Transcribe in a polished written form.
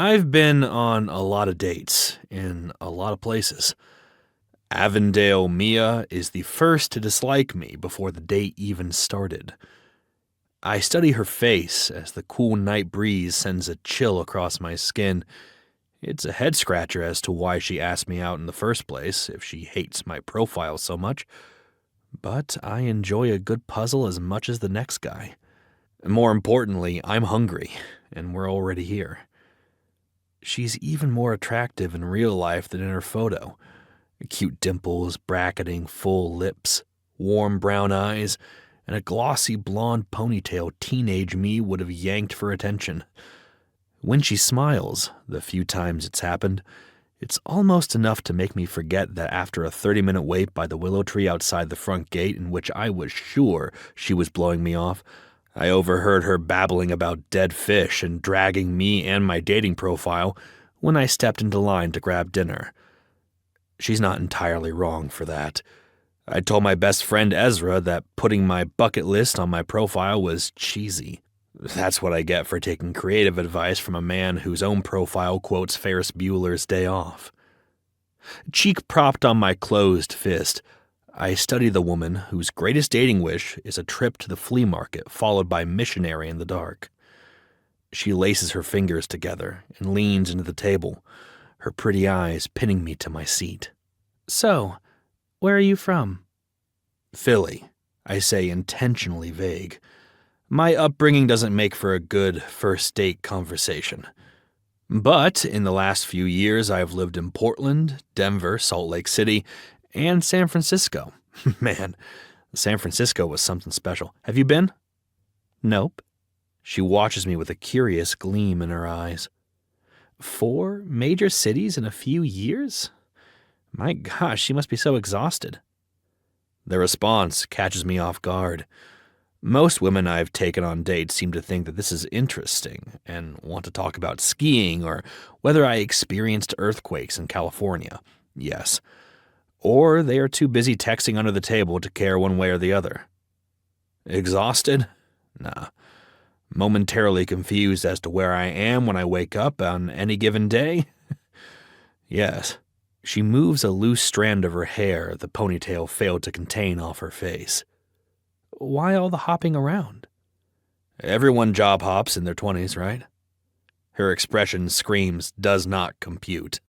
I've been on a lot of dates in a lot of places. Avondale Mia is the first to dislike me before the date even started. I study her face as the cool night breeze sends a chill across my skin. It's a head scratcher as to why she asked me out in the first place if she hates my profile so much, but I enjoy a good puzzle as much as the next guy. More importantly, I'm hungry, and we're already here. She's even more attractive in real life than in her photo. Cute dimples, bracketing full lips, warm brown eyes, and a glossy blonde ponytail teenage me would have yanked for attention. When she smiles, the few times it's happened, it's almost enough to make me forget that after a 30-minute wait by the willow tree outside the front gate in which I was sure she was blowing me off, I overheard her babbling about dead fish and dragging me and my dating profile when I stepped into line to grab dinner. She's not entirely wrong for that. I told my best friend Ezra that putting my bucket list on my profile was cheesy. That's what I get for taking creative advice from a man whose own profile quotes Ferris Bueller's Day Off. Cheek propped on my closed fist, I study the woman whose greatest dating wish is a trip to the flea market followed by missionary in the dark. She laces her fingers together and leans into the table, her pretty eyes pinning me to my seat. "So, where are you from?" "Philly," I say, intentionally vague. My upbringing doesn't make for a good first date conversation. But in the last few years, I've lived in Portland, Denver, Salt Lake City, and San Francisco. Man, San Francisco was something special. Have you been? Nope. She watches me with a curious gleam in her eyes. 4 major cities in a few years? My gosh, she must be so exhausted. The response catches me off guard. Most women I've taken on dates seem to think that this is interesting and want to talk about skiing or whether I experienced earthquakes in California. Yes. Or they are too busy texting under the table to care one way or the other. Exhausted? Nah. Momentarily confused as to where I am when I wake up on any given day? Yes. She moves a loose strand of her hair the ponytail failed to contain off her face. Why all the hopping around? Everyone job hops in their 20s, right? Her expression screams does not compute.